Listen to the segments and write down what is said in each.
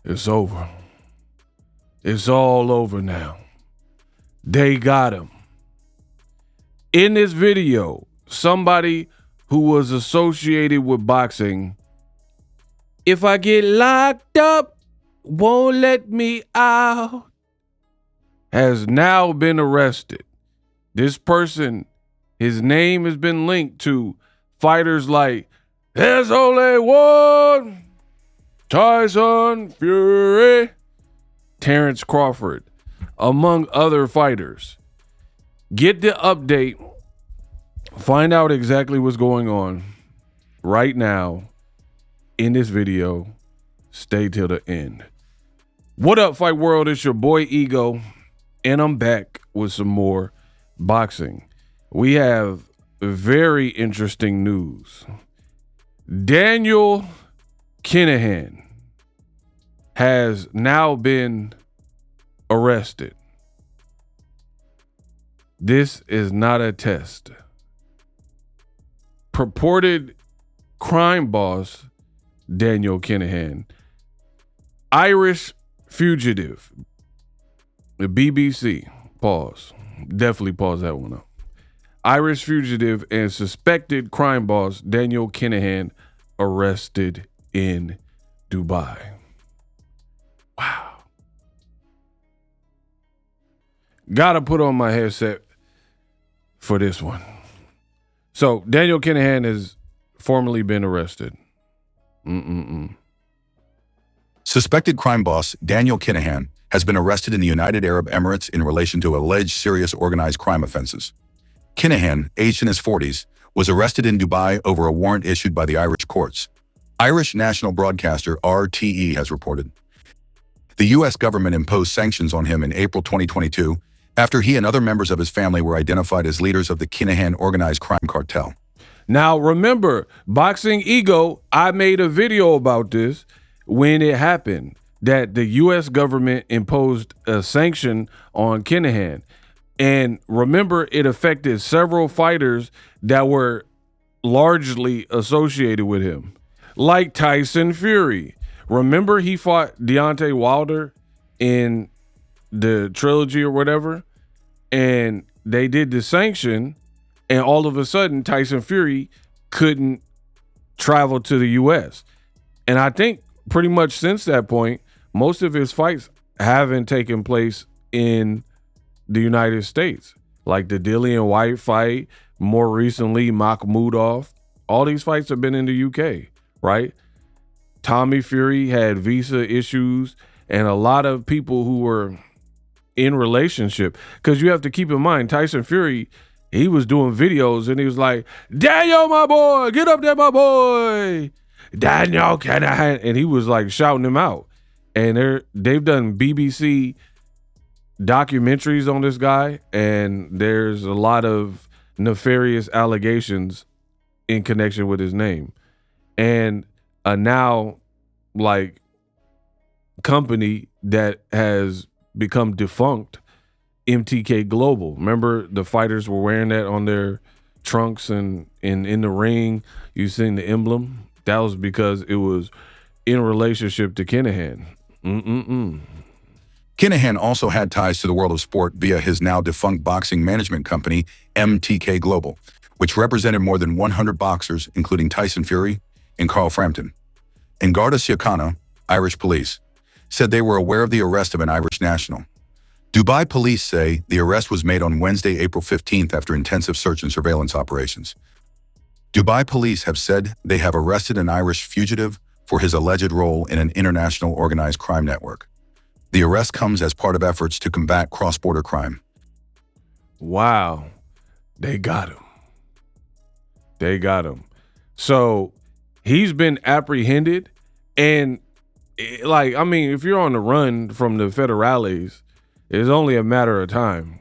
It's over. It's all over now. They got him. In this video, somebody who was associated with boxing, if I get locked up, won't let me out, has now been arrested. This person, his name has been linked to fighters like there's only one Tyson Fury, Terence Crawford, among other fighters. Get the update. Find out exactly what's going on right now in this video. Stay till the end. What up, Fight World? It's your boy Ego, and I'm back with some more boxing. We have very interesting news. Daniel Kinahan has now been arrested. This is not a test. Purported crime boss Daniel Kinahan, Irish fugitive, the BBC, pause. Definitely pause that one up. Irish fugitive and suspected crime boss Daniel Kinahan arrested in Dubai. Wow. Gotta put on my headset for this one. So Daniel Kinahan has formally been arrested. Suspected crime boss Daniel Kinahan has been arrested in the United Arab Emirates in relation to alleged serious organized crime offenses. Kinahan, aged in his 40s, was arrested in Dubai over a warrant issued by the Irish courts. Irish national broadcaster RTE has reported. The U.S. government imposed sanctions on him in April 2022 after he and other members of his family were identified as leaders of the Kinahan organized crime cartel. Now, remember, Boxingego, I made a video about this when it happened, that the U.S. government imposed a sanction on Kinahan. And remember, it affected several fighters that were largely associated with him, like Tyson Fury. Remember, he fought Deontay Wilder in the trilogy or whatever, and they did the sanction, and all of a sudden, Tyson Fury couldn't travel to the U.S. And I think pretty much since that point, most of his fights haven't taken place in the United States, like the Dillian White fight, more recently Makhmudov. All these fights have been in the UK, right? Tommy Fury had visa issues, and a lot of people who were in relationship, because you have to keep in mind, Tyson Fury, he was doing videos and he was like, Daniel, my boy, get up there, my boy, Daniel Kinahan, and he was like shouting him out. And they've done BBC documentaries on this guy, and there's a lot of nefarious allegations in connection with his name. And a now like company that has become defunct, MTK Global. Remember, the fighters were wearing that on their trunks, and in the ring you seen the emblem. That was because it was in relationship to Kinahan. Kinahan also had ties to the world of sport via his now defunct boxing management company, MTK Global, which represented more than 100 boxers, including Tyson Fury and Carl Frampton. And Garda Síochána, Irish police, said they were aware of the arrest of an Irish national. Dubai police say the arrest was made on Wednesday, April 15th after intensive search and surveillance operations. Dubai police have said they have arrested an Irish fugitive for his alleged role in an international organized crime network. The arrest comes as part of efforts to combat cross-border crime. Wow. They got him. They got him. So he's been apprehended, and like, I mean, if you're on the run from the federales, it's only a matter of time.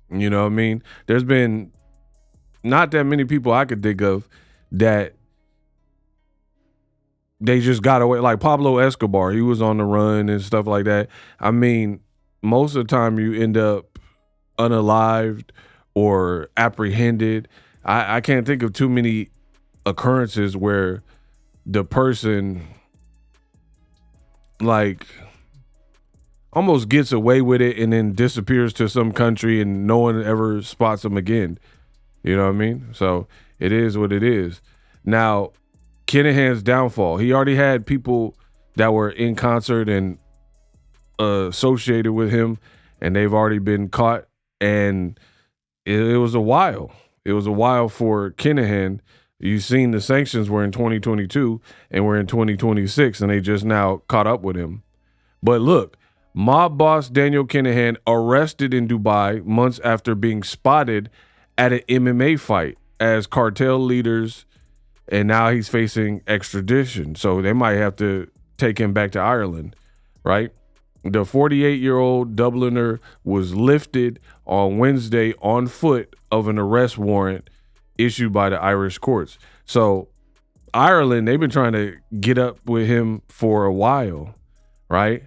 You know what I mean? There's been not that many people I could think of that they just got away. Like Pablo Escobar, he was on the run and stuff like that. I mean, most of the time you end up unalived or apprehended. I can't think of too many occurrences where the person like almost gets away with it and then disappears to some country and no one ever spots him again. You know what I mean? So it is what it is. Now, Kinahan's downfall. He already had people that were in concert and associated with him, and they've already been caught. And it was a while. It was a while for Kinahan. You've seen the sanctions were in 2022 and we're in 2026, and they just now caught up with him. But look, mob boss Daniel Kinahan arrested in Dubai months after being spotted at an MMA fight as cartel leaders, and now he's facing extradition. So they might have to take him back to Ireland, right? The 48-year-old Dubliner was lifted on Wednesday on foot of an arrest warrant issued by the Irish courts. So Ireland, they've been trying to get up with him for a while, right?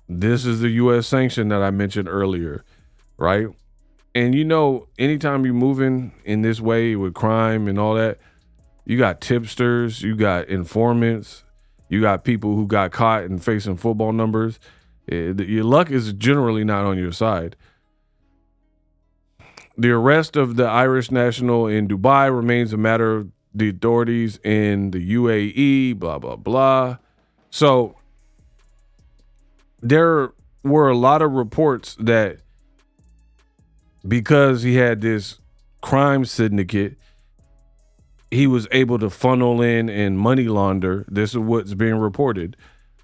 This is the U.S. sanction that I mentioned earlier, right? And you know, anytime you're moving in this way with crime and all that, you got tipsters, you got informants, you got people who got caught and facing football numbers. Your luck is generally not on your side. The arrest of the Irish national in Dubai remains a matter of the authorities in the UAE, blah, blah, blah. So there were a lot of reports that because he had this crime syndicate, he was able to funnel in and money launder. This is what's being reported.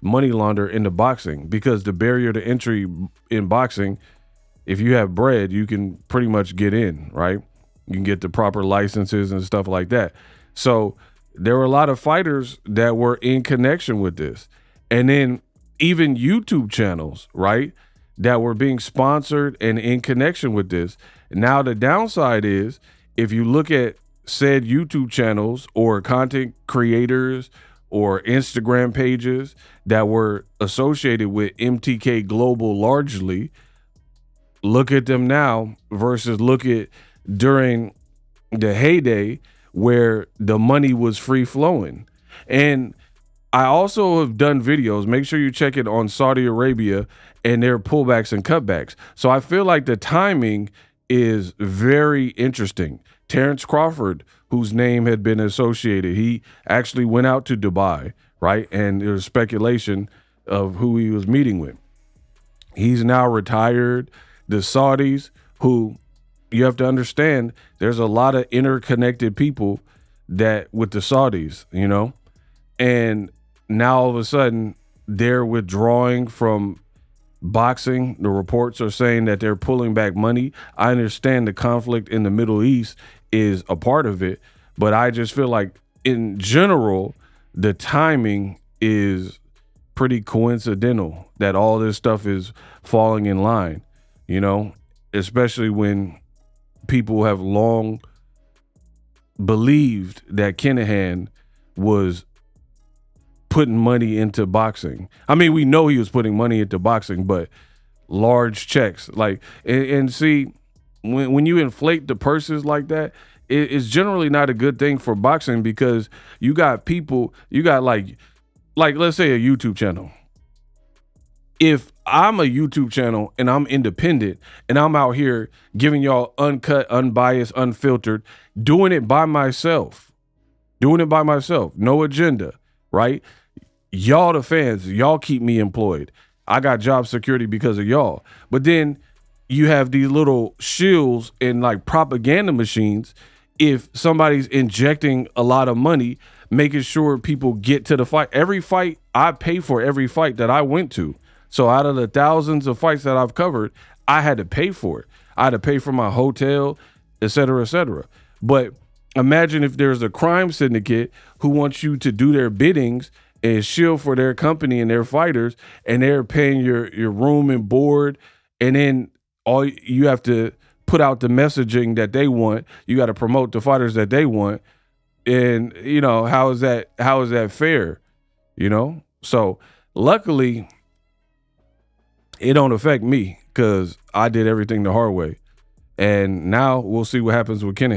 Money launder into boxing, because the barrier to entry in boxing, if you have bread, you can pretty much get in, right? You can get the proper licenses and stuff like that. So there were a lot of fighters that were in connection with this. And then even YouTube channels, right, that were being sponsored and in connection with this. Now the downside is, if you look at said YouTube channels or content creators or Instagram pages that were associated with MTK Global largely, look at them now versus look at during the heyday where the money was free flowing. And I also have done videos. Make sure you check it on Saudi Arabia and their pullbacks and cutbacks. So I feel like the timing is very interesting. Terence Crawford, whose name had been associated, he actually went out to Dubai, right? And there was speculation of who he was meeting with. He's now retired. The Saudis, who you have to understand, there's a lot of interconnected people that with the Saudis, you know, and now all of a sudden they're withdrawing from boxing. The reports are saying that they're pulling back money. I understand the conflict in the Middle East is a part of it, but I just feel like in general, the timing is pretty coincidental that all this stuff is falling in line, you know, especially when people have long believed that Kinahan was putting money into boxing. I mean, we know he was putting money into boxing, but large checks, like, and see, when you inflate the purses like that, it's generally not a good thing for boxing, because you got people, you got like let's say a YouTube channel. If I'm a YouTube channel and I'm independent and I'm out here giving y'all uncut, unbiased, unfiltered, doing it by myself, no agenda, right? Y'all the fans, y'all keep me employed. I got job security because of y'all. But then you have these little shills and like propaganda machines. If somebody's injecting a lot of money, making sure people get to the fight. Every fight, I pay for every fight that I went to. So out of the thousands of fights that I've covered, I had to pay for it. I had to pay for my hotel, et cetera, et cetera. But imagine if there's a crime syndicate who wants you to do their biddings and shield for their company and their fighters, and they're paying your room and board, and then all you have to put out the messaging that they want. You got to promote the fighters that they want. And, you know, how is that fair? You know? So luckily, it don't affect me because I did everything the hard way. And now we'll see what happens with Kinahan.